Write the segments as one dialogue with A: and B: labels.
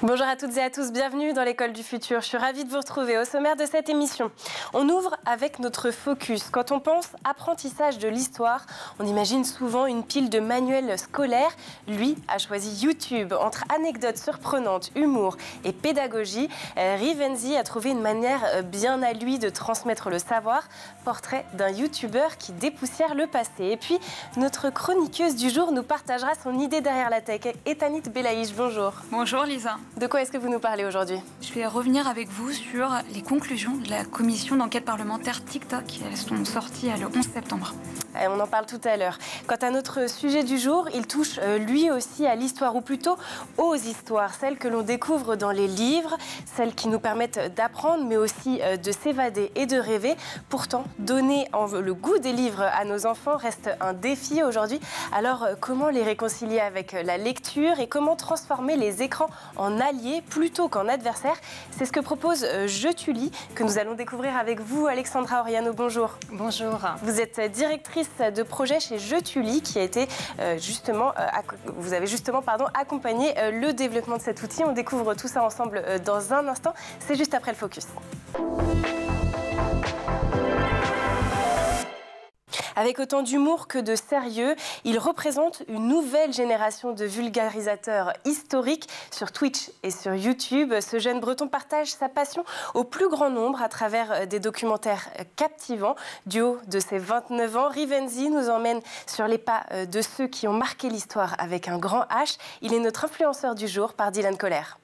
A: Bonjour à toutes et à tous, bienvenue dans l'école du futur. Je suis ravie de vous retrouver au sommaire de cette émission. On ouvre avec notre focus. Quand on pense apprentissage de l'histoire, on imagine souvent une pile de manuels scolaires. Lui a choisi YouTube. Entre anecdotes surprenantes, humour et pédagogie, Rivenzi a trouvé une manière bien à lui de transmettre le savoir. Portrait d'un YouTuber qui dépoussière le passé. Et puis, notre chroniqueuse du jour nous partagera son idée derrière la tech. Etanit Belaïch, bonjour.
B: Bonjour Lisa.
A: De quoi est-ce que vous nous parlez aujourd'hui?
B: Je vais revenir avec vous sur les conclusions de la commission d'enquête parlementaire TikTok. Elles sont sorties le 11 septembre.
A: On en parle tout à l'heure. Quant à notre sujet du jour, il touche lui aussi à l'histoire, ou plutôt aux histoires, celles que l'on découvre dans les livres, celles qui nous permettent d'apprendre, mais aussi de s'évader et de rêver. Pourtant, donner le goût des livres à nos enfants reste un défi aujourd'hui. Alors, comment les réconcilier avec la lecture et comment transformer les écrans en alliés plutôt qu'en adversaires? C'est ce que propose Je tu lis, que nous allons découvrir avec vous. Alexandra Oriano, bonjour.
C: Bonjour.
A: Vous êtes directrice de projet chez Je tu lis, qui a été vous avez justement accompagné le développement de cet outil. On découvre tout ça ensemble dans un instant. C'est juste après le focus. Avec autant d'humour que de sérieux, il représente une nouvelle génération de vulgarisateurs historiques sur Twitch et sur YouTube. Ce jeune breton partage sa passion au plus grand nombre à travers des documentaires captivants. Du haut de ses 29 ans, Rivenzi nous emmène sur les pas de ceux qui ont marqué l'histoire avec un grand H. Il est notre influenceur du jour par Dylan Kohler.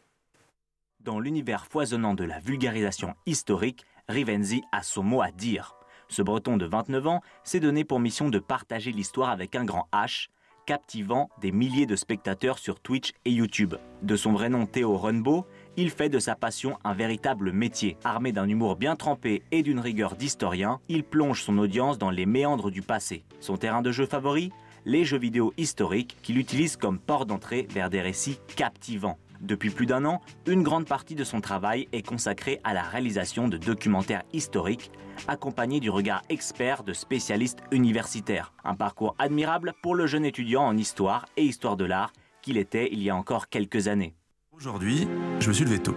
D: Dans l'univers foisonnant de la vulgarisation historique, Rivenzi a son mot à dire. Ce breton de 29 ans s'est donné pour mission de partager l'histoire avec un grand H, captivant des milliers de spectateurs sur Twitch et YouTube. De son vrai nom Théo Runbo, il fait de sa passion un véritable métier. Armé d'un humour bien trempé et d'une rigueur d'historien, il plonge son audience dans les méandres du passé. Son terrain de jeu favori? Les jeux vidéo historiques qu'il utilise comme port d'entrée vers des récits captivants. Depuis plus d'un an, une grande partie de son travail est consacrée à la réalisation de documentaires historiques, accompagné du regard expert de spécialistes universitaires. Un parcours admirable pour le jeune étudiant en histoire et histoire de l'art qu'il était il y a encore quelques années.
E: Aujourd'hui, je me suis levé tôt,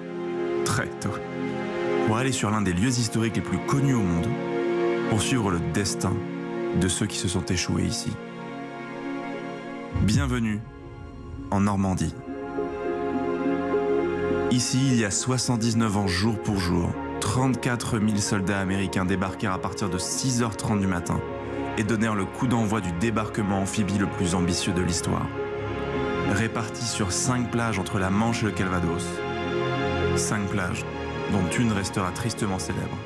E: très tôt, pour aller sur l'un des lieux historiques les plus connus au monde, pour suivre le destin de ceux qui se sont échoués ici. Bienvenue en Normandie. Ici, il y a 79 ans jour pour jour, 34 000 soldats américains débarquèrent à partir de 6h30 du matin et donnèrent le coup d'envoi du débarquement amphibie le plus ambitieux de l'histoire. Répartis sur 5 plages entre la Manche et le Calvados. 5 plages, dont une restera tristement célèbre.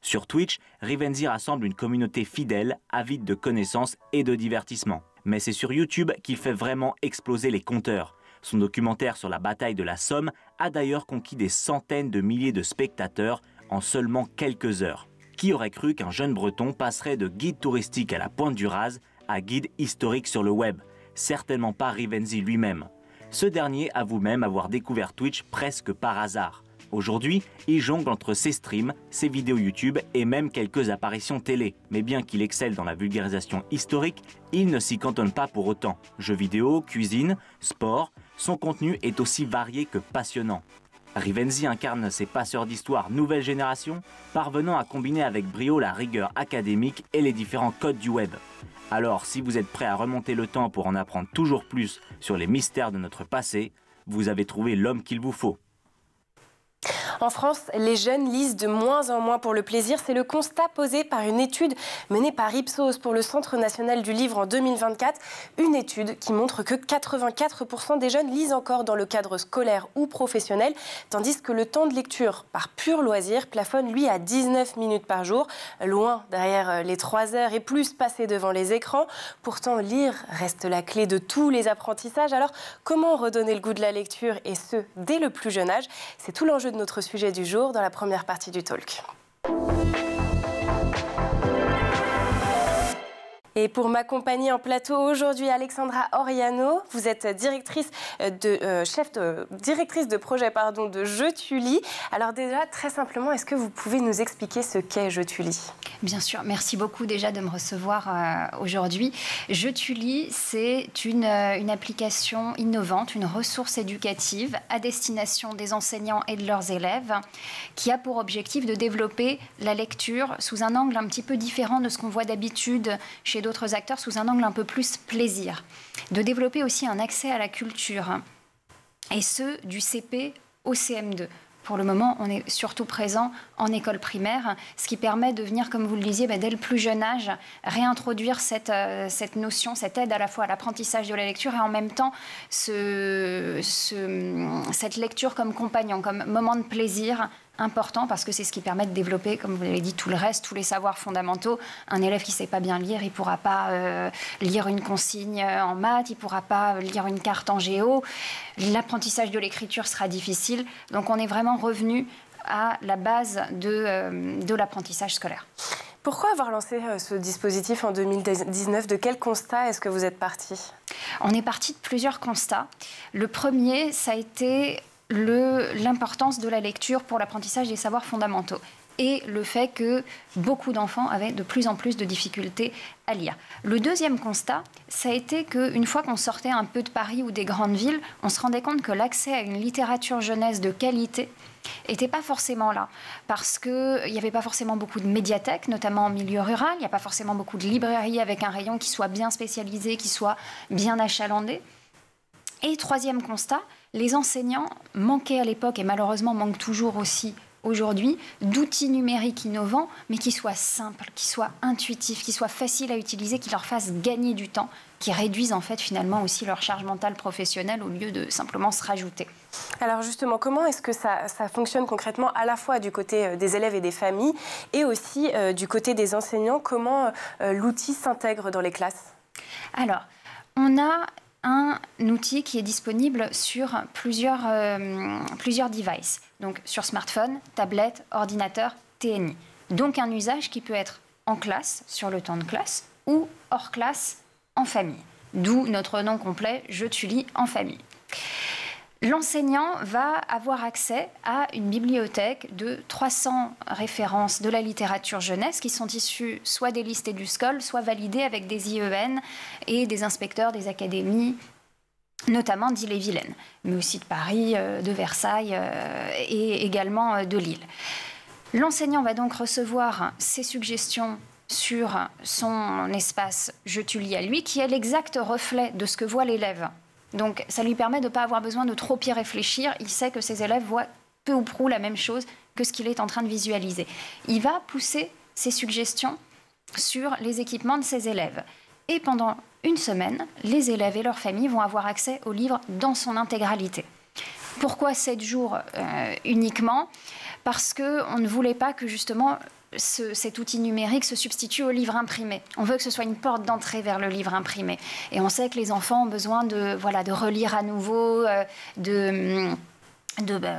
D: Sur Twitch, Rivenzi rassemble une communauté fidèle, avide de connaissances et de divertissement. Mais c'est sur YouTube qu'il fait vraiment exploser les compteurs. Son documentaire sur la bataille de la Somme a d'ailleurs conquis des centaines de milliers de spectateurs en seulement quelques heures. Qui aurait cru qu'un jeune breton passerait de guide touristique à la Pointe du Raz à guide historique sur le web? Certainement pas Rivenzi lui-même. Ce dernier avoue même avoir découvert Twitch presque par hasard. Aujourd'hui, il jongle entre ses streams, ses vidéos YouTube et même quelques apparitions télé. Mais bien qu'il excelle dans la vulgarisation historique, il ne s'y cantonne pas pour autant. Jeux vidéo, cuisine, sport, son contenu est aussi varié que passionnant. Rivenzi incarne ces passeurs d'histoire nouvelle génération, parvenant à combiner avec brio la rigueur académique et les différents codes du web. Alors, si vous êtes prêt à remonter le temps pour en apprendre toujours plus sur les mystères de notre passé, vous avez trouvé l'homme qu'il vous faut.
A: En France, les jeunes lisent de moins en moins pour le plaisir. C'est le constat posé par une étude menée par Ipsos pour le Centre national du livre en 2024. Une étude qui montre que 84% des jeunes lisent encore dans le cadre scolaire ou professionnel, tandis que le temps de lecture par pur loisir plafonne, lui, à 19 minutes par jour, loin derrière les 3 heures et plus passées devant les écrans. Pourtant, lire reste la clé de tous les apprentissages. Alors, comment redonner le goût de la lecture, et ce, dès le plus jeune âge? C'est tout l'enjeu de notre sujet du jour dans la première partie du talk. Et pour m'accompagner en plateau aujourd'hui, Alexandra Oriano, vous êtes directrice de projet de Je Tully. Alors déjà, très simplement, est-ce que vous pouvez nous expliquer ce qu'est Je Tully ?
C: Bien sûr, merci beaucoup déjà de me recevoir aujourd'hui. Je Tully, c'est une application innovante, une ressource éducative à destination des enseignants et de leurs élèves qui a pour objectif de développer la lecture sous un angle un petit peu différent de ce qu'on voit d'habitude chez d'autres acteurs, sous un angle un peu plus plaisir. De développer aussi un accès à la culture, et ce, du CP au CM2. Pour le moment, on est surtout présent en école primaire, ce qui permet de venir, comme vous le disiez, dès le plus jeune âge, réintroduire cette notion, cette aide à la fois à l'apprentissage de la lecture et en même temps cette lecture comme compagnon, comme moment de plaisir important, parce que c'est ce qui permet de développer, comme vous l'avez dit, tout le reste, tous les savoirs fondamentaux. Un élève qui ne sait pas bien lire, il ne pourra pas lire une consigne en maths, il ne pourra pas lire une carte en géo. L'apprentissage de l'écriture sera difficile. Donc on est vraiment revenu à la base de l'apprentissage scolaire.
A: Pourquoi avoir lancé ce dispositif en 2019 ? De quel constat est-ce que vous êtes parti ?
C: On est parti de plusieurs constats. Le premier, ça a été l'importance de la lecture pour l'apprentissage des savoirs fondamentaux et le fait que beaucoup d'enfants avaient de plus en plus de difficultés à lire. Le deuxième constat, ça a été qu'une fois qu'on sortait un peu de Paris ou des grandes villes, on se rendait compte que l'accès à une littérature jeunesse de qualité n'était pas forcément là, parce qu'il n'y avait pas forcément beaucoup de médiathèques, notamment en milieu rural, il n'y a pas forcément beaucoup de librairies avec un rayon qui soit bien spécialisé, qui soit bien achalandé. Et troisième constat, les enseignants manquaient à l'époque, et malheureusement manquent toujours aussi aujourd'hui, d'outils numériques innovants, mais qui soient simples, qui soient intuitifs, qui soient faciles à utiliser, qui leur fassent gagner du temps, qui réduisent en fait finalement aussi leur charge mentale professionnelle au lieu de simplement se rajouter.
A: Alors justement, comment est-ce que ça fonctionne concrètement à la fois du côté des élèves et des familles et aussi du côté des enseignants? Comment l'outil s'intègre dans les classes?
C: Alors, on a un outil qui est disponible sur plusieurs devices, donc sur smartphone, tablette, ordinateur, TNI. Donc un usage qui peut être en classe, sur le temps de classe, ou hors classe, en famille. D'où notre nom complet, Je Tully en famille. L'enseignant va avoir accès à une bibliothèque de 300 références de la littérature jeunesse qui sont issues soit des listes EduScol, soit validées avec des IEN et des inspecteurs des académies, notamment d'Ille-et-Vilaine, mais aussi de Paris, de Versailles et également de Lille. L'enseignant va donc recevoir ses suggestions sur son espace Je Tully à lui, qui est l'exact reflet de ce que voit l'élève. Donc ça lui permet de ne pas avoir besoin de trop y réfléchir. Il sait que ses élèves voient peu ou prou la même chose que ce qu'il est en train de visualiser. Il va pousser ses suggestions sur les équipements de ses élèves. Et pendant une semaine, les élèves et leurs familles vont avoir accès au livre dans son intégralité. Pourquoi 7 jours uniquement ? Parce qu'on ne voulait pas que justement cet outil numérique se substitue au livre imprimé. On veut que ce soit une porte d'entrée vers le livre imprimé. Et on sait que les enfants ont besoin de relire à nouveau,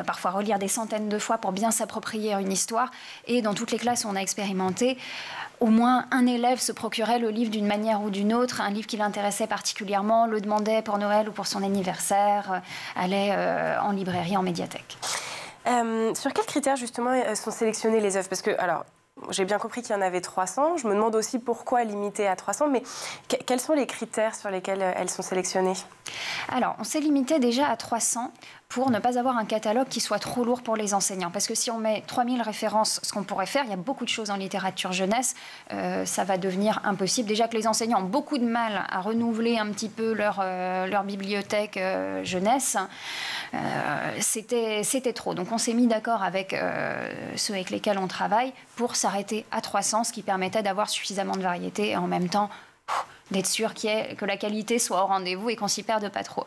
C: parfois relire des centaines de fois pour bien s'approprier une histoire. Et dans toutes les classes où on a expérimenté, au moins un élève se procurait le livre d'une manière ou d'une autre, un livre qui l'intéressait particulièrement, le demandait pour Noël ou pour son anniversaire, allait en librairie, en médiathèque.
A: Sur quels critères justement sont sélectionnées les œuvres ? Parce que, alors, j'ai bien compris qu'il y en avait 300. Je me demande aussi pourquoi limiter à 300. Mais quels sont les critères sur lesquels elles sont sélectionnées ?
C: Alors, on s'est limité déjà à 300 pour ne pas avoir un catalogue qui soit trop lourd pour les enseignants. Parce que si on met 3000 références, ce qu'on pourrait faire, il y a beaucoup de choses en littérature jeunesse, ça va devenir impossible. Déjà que les enseignants ont beaucoup de mal à renouveler un petit peu leur bibliothèque jeunesse, c'était trop. Donc on s'est mis d'accord avec ceux avec lesquels on travaille pour s'arrêter à 300, ce qui permettait d'avoir suffisamment de variété et en même temps d'être sûr que la qualité soit au rendez-vous et qu'on s'y perde pas trop.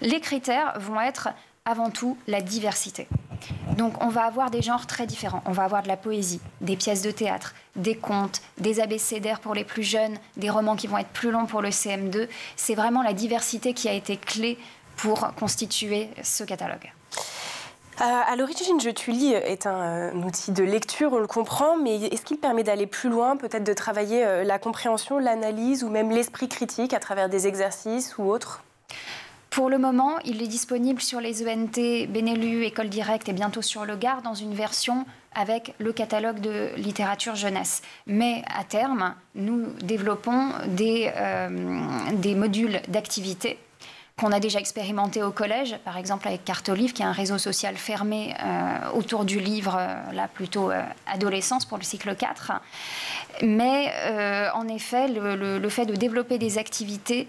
C: Les critères vont être avant tout la diversité. Donc on va avoir des genres très différents. On va avoir de la poésie, des pièces de théâtre, des contes, des abécédaires pour les plus jeunes, des romans qui vont être plus longs pour le CM2. C'est vraiment la diversité qui a été clé pour constituer ce catalogue.
A: À l'origine, Je tu lis est un outil de lecture, on le comprend, mais est-ce qu'il permet d'aller plus loin, peut-être de travailler la compréhension, l'analyse ou même l'esprit critique à travers des exercices ou autres ?
C: Pour le moment, il est disponible sur les ENT, Benelux, École Directe et bientôt sur le Gard dans une version avec le catalogue de littérature jeunesse. Mais à terme, nous développons des modules d'activité qu'on a déjà expérimenté au collège, par exemple avec Cartolivre, qui est un réseau social fermé autour du livre, là plutôt adolescence pour le cycle 4. Mais en effet, le fait de développer des activités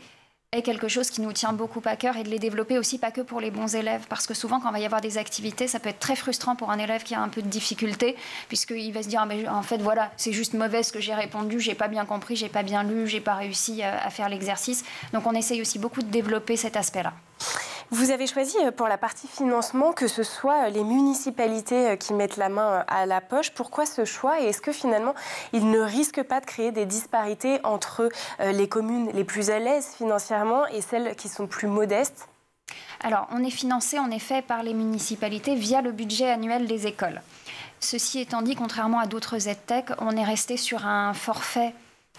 C: est quelque chose qui nous tient beaucoup à cœur et de les développer aussi pas que pour les bons élèves, parce que souvent quand il va y avoir des activités, ça peut être très frustrant pour un élève qui a un peu de difficulté, puisqu'il va se dire mais en fait voilà, c'est juste mauvais ce que j'ai répondu, j'ai pas bien compris, j'ai pas bien lu, j'ai pas réussi à faire l'exercice. Donc on essaye aussi beaucoup de développer cet aspect-là.
A: Vous avez choisi pour la partie financement que ce soit les municipalités qui mettent la main à la poche. Pourquoi ce choix et est-ce que finalement il ne risque pas de créer des disparités entre les communes les plus à l'aise financièrement et celles qui sont plus modestes ?
C: Alors on est financé en effet par les municipalités via le budget annuel des écoles. Ceci étant dit, contrairement à d'autres EdTech, on est resté sur un forfait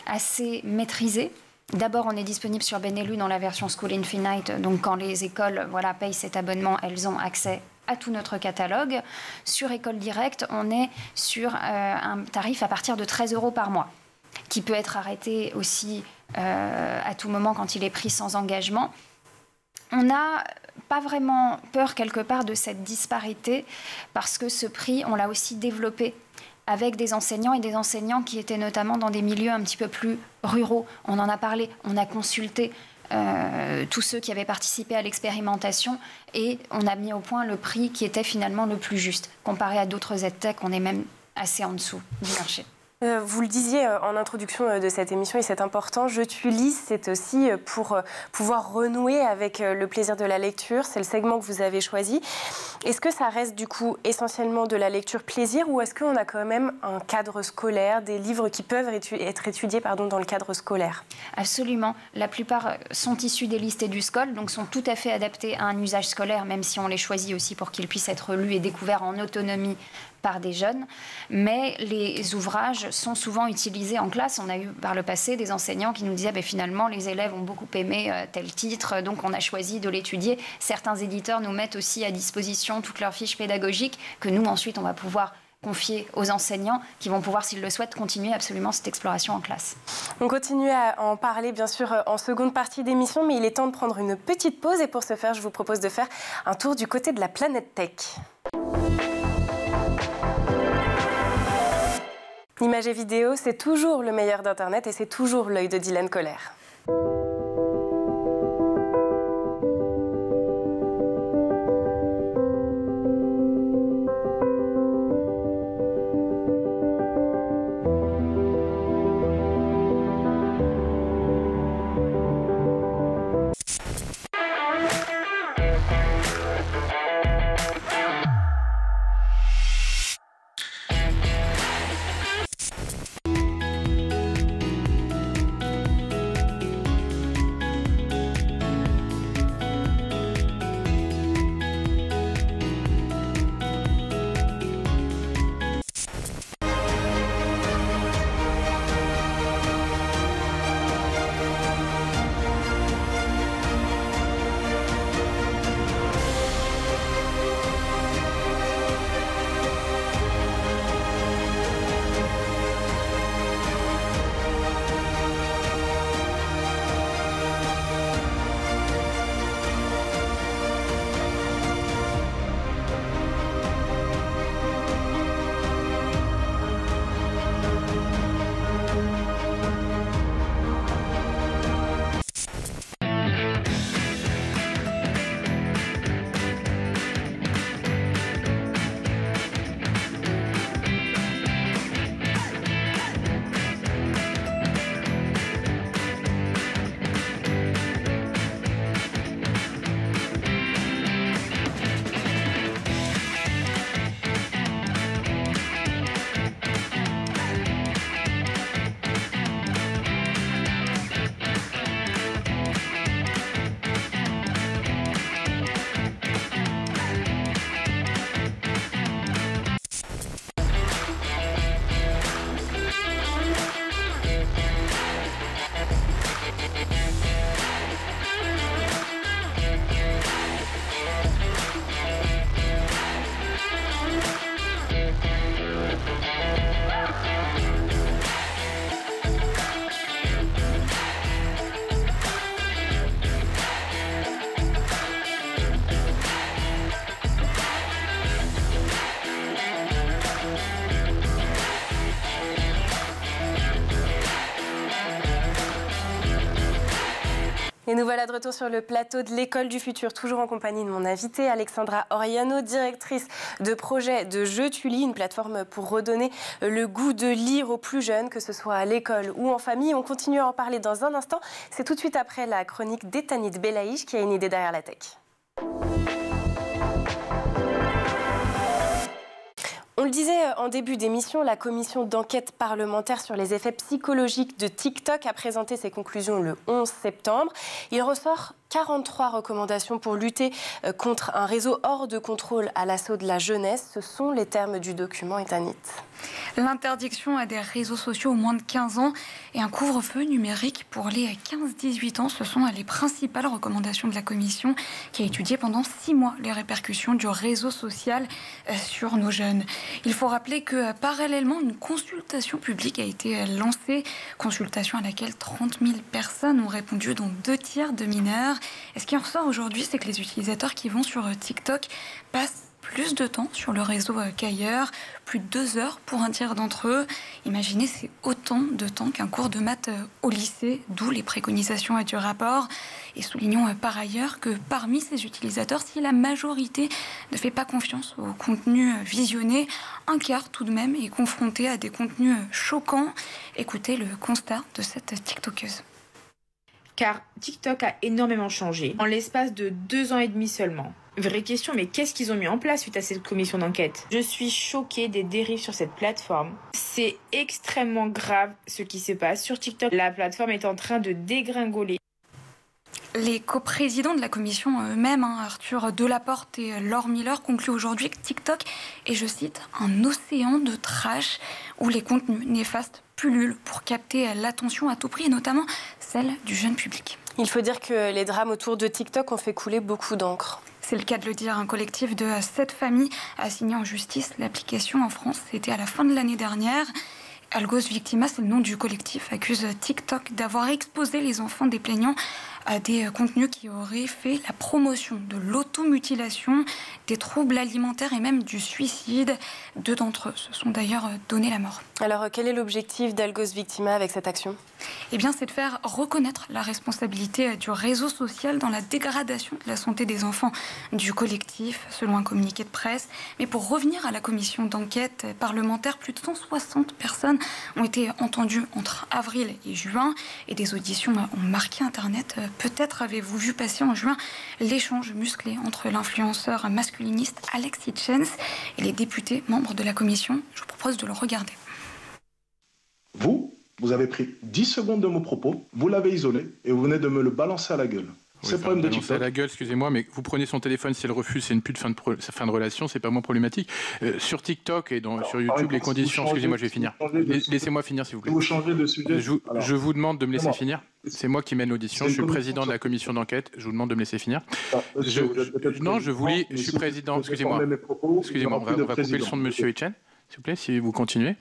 C: assez maîtrisé. D'abord, on est disponible sur Benelux dans la version School Infinite. Donc, quand les écoles payent cet abonnement, elles ont accès à tout notre catalogue. Sur École Directe, on est sur un tarif à partir de 13 € par mois, qui peut être arrêté aussi à tout moment quand il est pris sans engagement. On n'a pas vraiment peur quelque part de cette disparité parce que ce prix, on l'a aussi développé avec des enseignants et des enseignants qui étaient notamment dans des milieux un petit peu plus ruraux. On en a parlé, on a consulté tous ceux qui avaient participé à l'expérimentation et on a mis au point le prix qui était finalement le plus juste. Comparé à d'autres EdTech, on est même assez en dessous du marché.
A: Vous le disiez en introduction de cette émission et c'est important, Je tu lis, c'est aussi pour pouvoir renouer avec le plaisir de la lecture. C'est le segment que vous avez choisi. Est-ce que ça reste du coup essentiellement de la lecture plaisir ou est-ce qu'on a quand même un cadre scolaire, des livres qui peuvent être étudiés dans le cadre scolaire ?
C: Absolument. La plupart sont issus des listes EduScol, donc sont tout à fait adaptés à un usage scolaire, même si on les choisit aussi pour qu'ils puissent être lus et découverts en autonomie par des jeunes, mais les ouvrages sont souvent utilisés en classe. On a eu par le passé des enseignants qui nous disaient finalement les élèves ont beaucoup aimé tel titre, donc on a choisi de l'étudier. Certains éditeurs nous mettent aussi à disposition toutes leurs fiches pédagogiques que nous ensuite on va pouvoir confier aux enseignants qui vont pouvoir, s'ils le souhaitent, continuer absolument cette exploration en classe.
A: On continue à en parler bien sûr en seconde partie d'émission, mais il est temps de prendre une petite pause et pour ce faire, je vous propose de faire un tour du côté de la planète tech. Images et vidéos, c'est toujours le meilleur d'Internet et c'est toujours l'œil de Dylan Colère. Et nous voilà de retour sur le plateau de l'École du Futur, toujours en compagnie de mon invitée Alexandra Oriano, directrice de projet de Jeux Tully, une plateforme pour redonner le goût de lire aux plus jeunes, que ce soit à l'école ou en famille. On continue à en parler dans un instant. C'est tout de suite après la chronique d'Etanit Belaïch qui a une idée derrière la tech. On le disait en début d'émission, la commission d'enquête parlementaire sur les effets psychologiques de TikTok a présenté ses conclusions le 11 septembre. Il ressort 43 recommandations pour lutter contre un réseau hors de contrôle à l'assaut de la jeunesse. Ce sont les termes du document Etanit.
B: L'interdiction des réseaux sociaux aux moins de 15 ans et un couvre-feu numérique pour les 15-18 ans. Ce sont les principales recommandations de la commission qui a étudié pendant 6 mois les répercussions du réseau social sur nos jeunes. Il faut rappeler que parallèlement, une consultation publique a été lancée, consultation à laquelle 30 000 personnes ont répondu, dont 2 tiers de mineurs. Et ce qui en ressort aujourd'hui, c'est que les utilisateurs qui vont sur TikTok passent plus de temps sur le réseau qu'ailleurs, plus de 2 heures pour un tiers d'entre eux. Imaginez, c'est autant de temps qu'un cours de maths au lycée, d'où les préconisations du rapport. Et soulignons par ailleurs que parmi ces utilisateurs, si la majorité ne fait pas confiance au contenu visionné, un quart tout de même est confronté à des contenus choquants. Écoutez le constat de cette TikTokeuse.
F: Car TikTok a énormément changé en l'espace de 2 ans et demi seulement. Vraie question, mais qu'est-ce qu'ils ont mis en place suite à cette commission d'enquête? Je suis choquée des dérives sur cette plateforme. C'est extrêmement grave ce qui se passe sur TikTok. La plateforme est en train de dégringoler.
B: Les coprésidents de la commission eux-mêmes, Arthur Delaporte et Laure Miller, concluent aujourd'hui que TikTok est, je cite, un océan de trash où les contenus néfastes pullulent pour capter l'attention à tout prix, et notamment celle du jeune public.
A: Il faut dire que les drames autour de TikTok ont fait couler beaucoup d'encre.
B: C'est le cas de le dire. Un collectif de 7 familles a signé en justice l'application en France. C'était à la fin de l'année dernière. Algos Victima, c'est le nom du collectif, accuse TikTok d'avoir exposé les enfants des plaignants à des contenus qui auraient fait la promotion de l'automutilation, des troubles alimentaires et même du suicide. 2 d'entre eux se sont d'ailleurs donné la mort.
A: Alors, quel est l'objectif d'Algos Victima avec cette action ?
B: Eh bien, c'est de faire reconnaître la responsabilité du réseau social dans la dégradation de la santé des enfants du collectif, selon un communiqué de presse. Mais pour revenir à la commission d'enquête parlementaire, plus de 160 personnes ont été entendues entre avril et juin et des auditions ont marqué Internet. Peut-être avez-vous vu passer en juin l'échange musclé entre l'influenceur masculiniste Alex Hitchens et les députés membres de la commission. Je vous propose de le regarder.
G: Vous avez pris 10 secondes de mon propos, vous l'avez isolé et vous venez de me le balancer à la gueule.
H: Oui,
G: c'est le problème de
H: TikTok. À la gueule, excusez-moi, mais vous prenez son téléphone, si elle refuse, c'est une pute fin de relation, c'est pas moins problématique. Sur TikTok et sur YouTube, les conditions... Excusez-moi, je vais finir. Laissez-moi finir, s'il vous plaît.
G: Vous changez de sujet.
H: Je vous demande de me laisser finir. C'est moi qui mène l'audition, je suis président de la commission d'enquête, je vous demande de me laisser finir. Je suis président, excusez-moi, on va couper le son de monsieur Hitchens. S'il vous plaît, si vous continuez.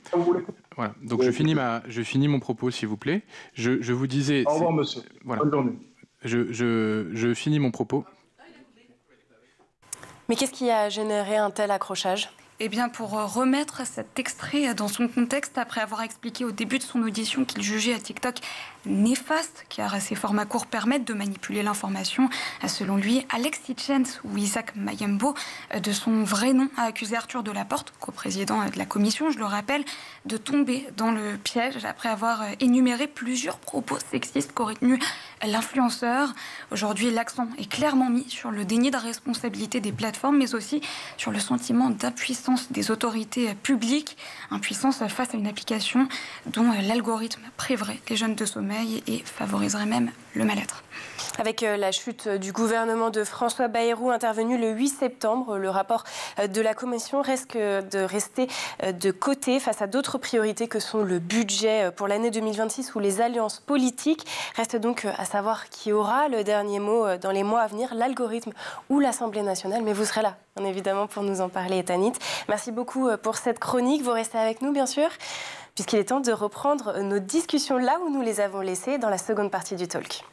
H: Voilà. Donc je finis mon propos, s'il vous plaît. Je vous disais...
G: Au revoir, monsieur.
H: Voilà.
G: Bonne journée.
H: Je finis mon propos.
A: Mais qu'est-ce qui a généré un tel accrochage ?
B: Eh bien, pour remettre cet extrait dans son contexte, après avoir expliqué au début de son audition qu'il jugeait à TikTok néfaste, car ces formats courts permettent de manipuler l'information, selon lui, Alex Hitchens ou Isaac Mayembo, de son vrai nom, a accusé Arthur Delaporte, coprésident de la commission, je le rappelle, de tomber dans le piège après avoir énuméré plusieurs propos sexistes qu'aurait tenu l'influenceur. Aujourd'hui, l'accent est clairement mis sur le déni de responsabilité des plateformes, mais aussi sur le sentiment d'impuissance des autorités publiques, impuissance face à une application dont l'algorithme priverait les jeunes de sommeil et favoriserait même le mal-être.
A: Avec la chute du gouvernement de François Bayrou intervenue le 8 septembre, le rapport de la commission risque de rester de côté face à d'autres priorités que sont le budget pour l'année 2026 ou les alliances politiques. Reste donc à savoir qui aura le dernier mot dans les mois à venir, l'algorithme ou l'Assemblée nationale. Mais vous serez là, bien évidemment, pour nous en parler, Etanit. Merci beaucoup pour cette chronique. Vous restez avec nous, bien sûr, puisqu'il est temps de reprendre nos discussions là où nous les avons laissées dans la seconde partie du talk.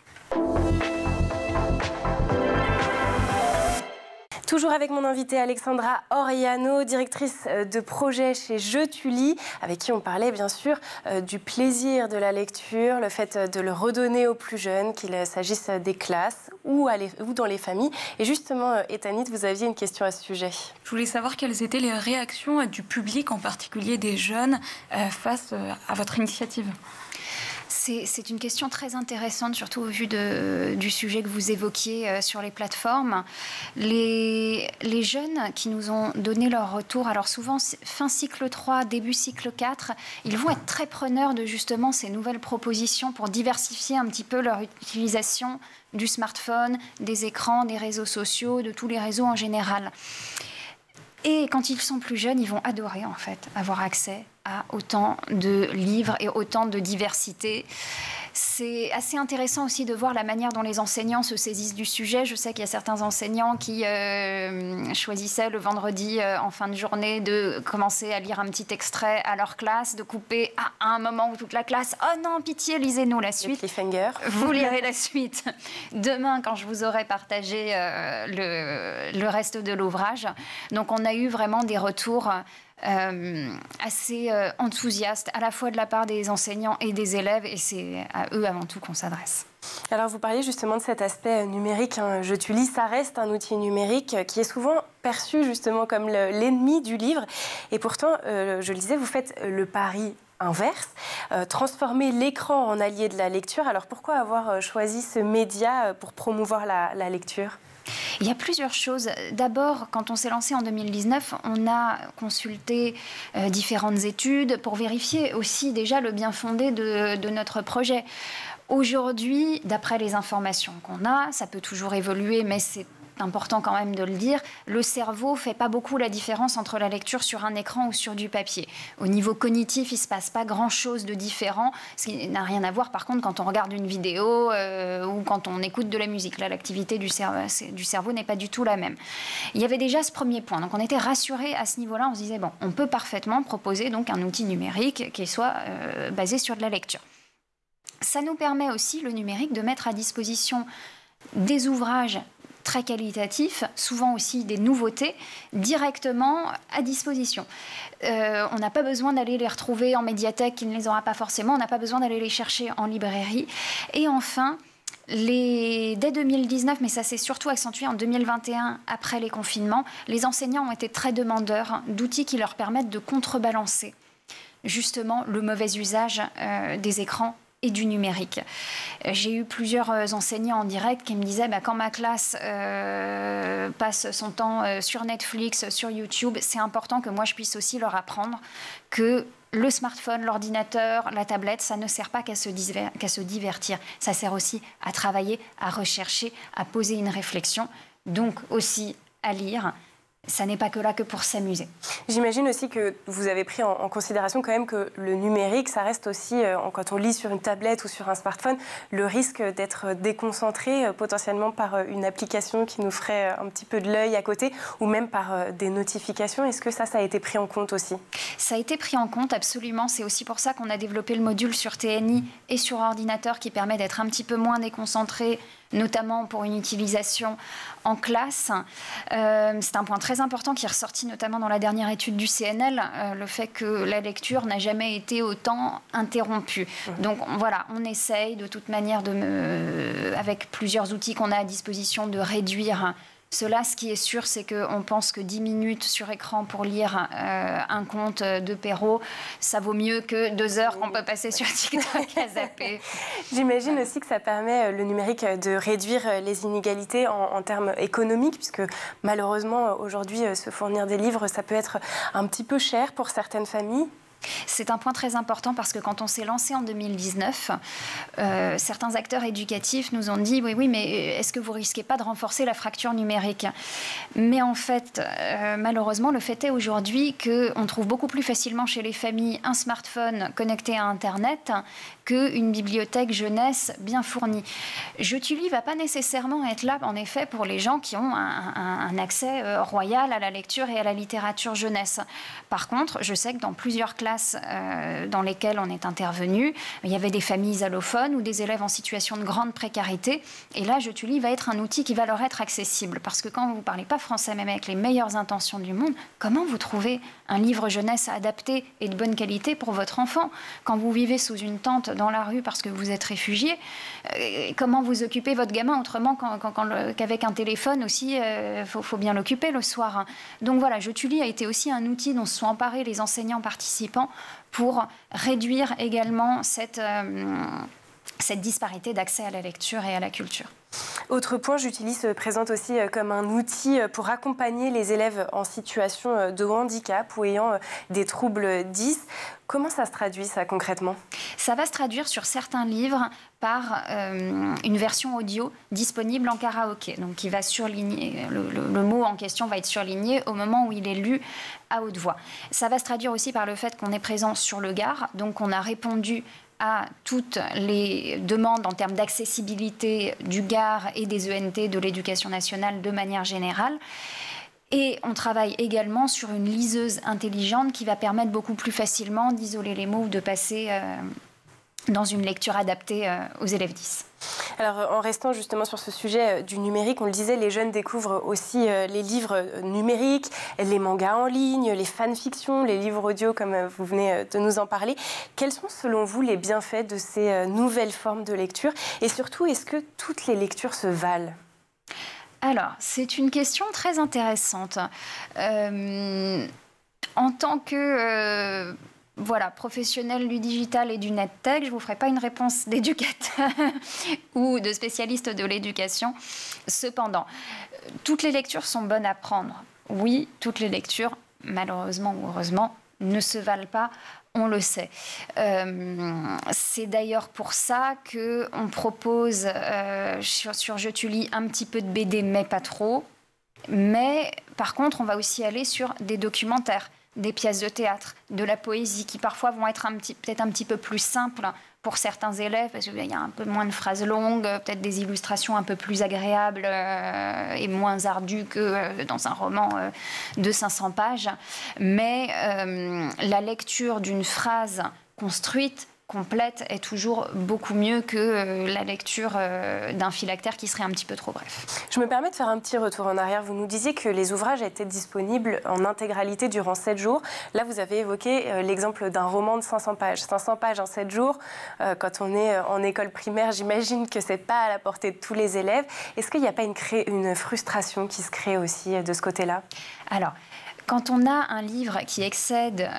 A: Toujours avec mon invitée Alexandra Oriano, directrice de projet chez Je Tu lis, avec qui on parlait bien sûr du plaisir de la lecture, le fait de le redonner aux plus jeunes, qu'il s'agisse des classes ou dans les familles. Et justement, Ethanit, vous aviez une question à ce sujet.
B: Je voulais savoir quelles étaient les réactions du public, en particulier des jeunes, face à votre initiative.
C: C'est une question très intéressante, surtout au vu du sujet que vous évoquiez sur les plateformes. Les jeunes qui nous ont donné leur retour, alors souvent fin cycle 3, début cycle 4, ils vont être très preneurs de justement ces nouvelles propositions pour diversifier un petit peu leur utilisation du smartphone, des écrans, des réseaux sociaux, de tous les réseaux en général. Et quand ils sont plus jeunes, ils vont adorer en fait avoir accès à autant de livres et autant de diversité. C'est assez intéressant aussi de voir la manière dont les enseignants se saisissent du sujet. Je sais qu'il y a certains enseignants qui choisissaient le vendredi en fin de journée de commencer à lire un petit extrait à leur classe, de couper à un moment où toute la classe « Oh non, pitié, lisez-nous la suite ». Vous lirez la suite demain quand je vous aurai partagé le reste de l'ouvrage. Donc on a eu vraiment des retours assez enthousiastes, à la fois de la part des enseignants et des élèves, et c'est à eux avant tout qu'on s'adresse.
A: Alors vous parliez justement de cet aspect numérique, hein. Je Tu lis, ça reste un outil numérique qui est souvent perçu justement comme l'ennemi du livre, et pourtant, je le disais, vous faites le pari inverse, transformer l'écran en allié de la lecture. Alors pourquoi avoir choisi ce média pour promouvoir la lecture ?
C: Il y a plusieurs choses. D'abord, quand on s'est lancé en 2019, on a consulté différentes études pour vérifier aussi déjà le bien fondé de notre projet. Aujourd'hui, d'après les informations qu'on a, ça peut toujours évoluer, mais c'est important quand même de le dire, le cerveau ne fait pas beaucoup la différence entre la lecture sur un écran ou sur du papier. Au niveau cognitif, il ne se passe pas grand-chose de différent, ce qui n'a rien à voir par contre quand on regarde une vidéo ou quand on écoute de la musique. Là, l'activité du cerveau n'est pas du tout la même. Il y avait déjà ce premier point, donc on était rassurés à ce niveau-là, on se disait, bon, on peut parfaitement proposer donc un outil numérique qui soit basé sur de la lecture. Ça nous permet aussi, le numérique, de mettre à disposition des ouvrages très qualitatifs, souvent aussi des nouveautés, directement à disposition. On n'a pas besoin d'aller les retrouver en médiathèque, qui ne les aura pas forcément, on n'a pas besoin d'aller les chercher en librairie. Et enfin, dès 2019, mais ça s'est surtout accentué en 2021, après les confinements, les enseignants ont été très demandeurs d'outils qui leur permettent de contrebalancer justement le mauvais usage des écrans et du numérique. J'ai eu plusieurs enseignants en direct qui me disaient quand ma classe passe son temps sur Netflix, sur YouTube, c'est important que moi je puisse aussi leur apprendre que le smartphone, l'ordinateur, la tablette, ça ne sert pas qu'à se divertir. Ça sert aussi à travailler, à rechercher, à poser une réflexion, donc aussi à lire. Ça n'est pas que là que pour s'amuser.
A: J'imagine aussi que vous avez pris en considération quand même que le numérique, ça reste aussi, quand on lit sur une tablette ou sur un smartphone, le risque d'être déconcentré potentiellement par une application qui nous ferait un petit peu de l'œil à côté ou même par des notifications. Est-ce que ça a été pris en compte aussi ?
C: Ça a été pris en compte, absolument. C'est aussi pour ça qu'on a développé le module sur TNI et sur ordinateur qui permet d'être un petit peu moins déconcentré, notamment pour une utilisation en classe. C'est un point très important qui est ressorti notamment dans la dernière étude du CNL, le fait que la lecture n'a jamais été autant interrompue. Donc voilà, on essaye de toute manière, avec plusieurs outils qu'on a à disposition, de réduire cela. Ce qui est sûr, c'est qu'on pense que 10 minutes sur écran pour lire un conte de Perrault, ça vaut mieux que 2 heures qu'on peut passer sur TikTok à zapper.
A: J'imagine aussi que ça permet, le numérique, de réduire les inégalités en termes économiques, puisque malheureusement, aujourd'hui, se fournir des livres, ça peut être un petit peu cher pour certaines familles.
C: C'est un point très important parce que quand on s'est lancé en 2019, certains acteurs éducatifs nous ont dit oui, mais est-ce que vous risquez pas de renforcer la fracture numérique ? Mais en fait, malheureusement, le fait est aujourd'hui qu'on trouve beaucoup plus facilement chez les familles un smartphone connecté à Internet qu'une bibliothèque jeunesse bien fournie. Je Tu lis ne va pas nécessairement être là, en effet, pour les gens qui ont un accès royal à la lecture et à la littérature jeunesse. Par contre, je sais que dans plusieurs classes classes dans lesquelles on est intervenu, il y avait des familles allophones ou des élèves en situation de grande précarité. Et là, Je Tullie va être un outil qui va leur être accessible. Parce que quand vous ne parlez pas français, même avec les meilleures intentions du monde, comment vous trouvez un livre jeunesse adapté et de bonne qualité pour votre enfant? Quand vous vivez sous une tente dans la rue parce que vous êtes réfugié, comment vous occupez votre gamin autrement qu'avec un téléphone aussi, faut bien l'occuper le soir. Donc voilà, Je Tullie a été aussi un outil dont se sont emparés les enseignants participants pour réduire également cette disparité d'accès à la lecture et à la culture.
A: Autre point, Je Tullie se présente aussi comme un outil pour accompagner les élèves en situation de handicap ou ayant des troubles 10. Comment ça se traduit, ça, concrètement?
C: Ça va se traduire sur certains livres par une version audio disponible en karaoké. Donc, qui va surligner, le mot en question va être surligné au moment où il est lu à haute voix. Ça va se traduire aussi par le fait qu'on est présent sur le Gard. Donc, on a répondu à toutes les demandes en termes d'accessibilité du Gard et des ENT de l'Éducation nationale de manière générale. Et on travaille également sur une liseuse intelligente qui va permettre beaucoup plus facilement d'isoler les mots ou de passer dans une lecture adaptée aux élèves 10.
A: Alors, en restant justement sur ce sujet du numérique, on le disait, les jeunes découvrent aussi les livres numériques, les mangas en ligne, les fanfictions, les livres audio, comme vous venez de nous en parler. Quels sont, selon vous, les bienfaits de ces nouvelles formes de lecture? Et surtout, est-ce que toutes les lectures se valent?
C: Alors, c'est une question très intéressante. En tant que professionnel du digital et du NetTech, je ne vous ferai pas une réponse d'éducateur ou de spécialiste de l'éducation. Cependant, toutes les lectures sont bonnes à prendre. Oui, toutes les lectures, malheureusement ou heureusement, ne se valent pas. On le sait. C'est d'ailleurs pour ça qu'on propose sur Je Tullie un petit peu de BD, mais pas trop. Mais par contre, on va aussi aller sur des documentaires, des pièces de théâtre, de la poésie, qui parfois vont être peut-être un petit peu plus simples pour certains élèves, parce qu'il y a un peu moins de phrases longues, peut-être des illustrations un peu plus agréables et moins ardues que dans un roman de 500 pages. Mais la lecture d'une phrase construite, complète, est toujours beaucoup mieux que la lecture d'un phylactère qui serait un petit peu trop bref.
A: Je me permets de faire un petit retour en arrière. Vous nous disiez que les ouvrages étaient disponibles en intégralité durant 7 jours. Là, vous avez évoqué l'exemple d'un roman de 500 pages. 500 pages en 7 jours, quand on est en école primaire, j'imagine que ce n'est pas à la portée de tous les élèves. Est-ce qu'il n'y a pas une frustration qui se crée aussi de ce côté-là?
C: Alors, quand on a un livre qui excède,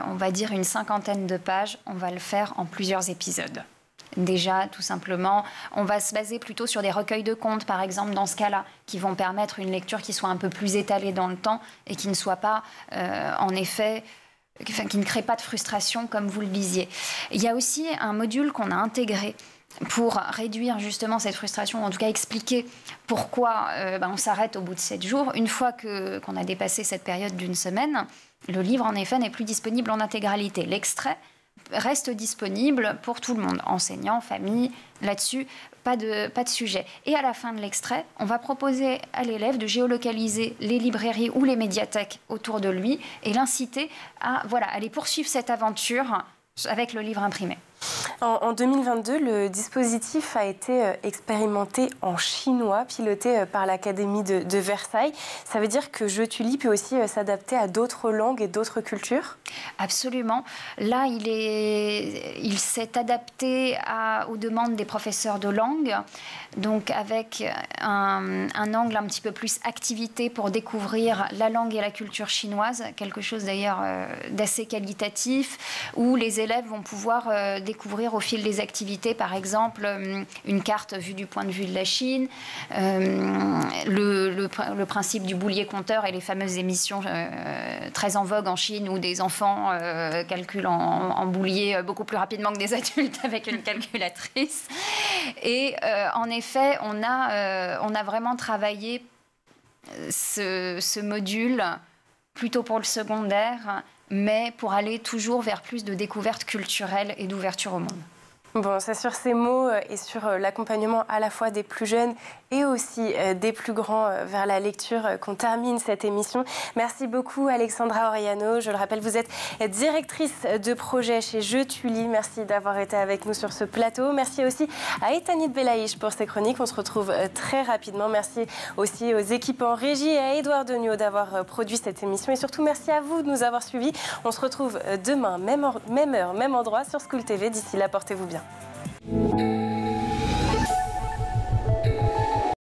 C: on va dire, une 50aine de pages, on va le faire en plusieurs épisodes. Déjà, tout simplement, on va se baser plutôt sur des recueils de contes, par exemple, dans ce cas-là, qui vont permettre une lecture qui soit un peu plus étalée dans le temps et qui ne soit pas, en effet, qui ne crée pas de frustration, comme vous le disiez. Il y a aussi un module qu'on a intégré pour réduire justement cette frustration, en tout cas expliquer pourquoi on s'arrête au bout de 7 jours. Une fois qu'on a dépassé cette période d'une semaine, le livre, en effet, n'est plus disponible en intégralité. L'extrait reste disponible pour tout le monde, enseignants, famille, là-dessus, pas de sujet. Et à la fin de l'extrait, on va proposer à l'élève de géolocaliser les librairies ou les médiathèques autour de lui et l'inciter à aller poursuivre cette aventure avec le livre imprimé.
A: En 2022, le dispositif a été expérimenté en chinois, piloté par l'Académie de Versailles. Ça veut dire que Je Tullie peut aussi s'adapter à d'autres langues et d'autres cultures?
C: Absolument. Là, il s'est adapté aux demandes des professeurs de langue, donc avec un angle un petit peu plus activité pour découvrir la langue et la culture chinoise, quelque chose d'ailleurs d'assez qualitatif, où les élèves vont pouvoir découvrir au fil des activités, par exemple, une carte vue du point de vue de la Chine, le principe du boulier compteur et les fameuses émissions très en vogue en Chine où des enfants calculent en boulier beaucoup plus rapidement que des adultes avec une calculatrice. Et en effet, on a vraiment travaillé ce module plutôt pour le secondaire, mais pour aller toujours vers plus de découvertes culturelles et d'ouverture au monde.
A: Bon, c'est sur ces mots et sur l'accompagnement à la fois des plus jeunes et aussi des plus grands vers la lecture qu'on termine cette émission. Merci beaucoup Alexandra Oriano. Je le rappelle, vous êtes directrice de projet chez Je Tu lis. Merci d'avoir été avec nous sur ce plateau. Merci aussi à Etanit Belaïch pour ses chroniques. On se retrouve très rapidement. Merci aussi aux équipes en régie et à Édouard Degnaud d'avoir produit cette émission. Et surtout, merci à vous de nous avoir suivis. On se retrouve demain, même heure, même endroit sur School TV. D'ici là, portez-vous bien.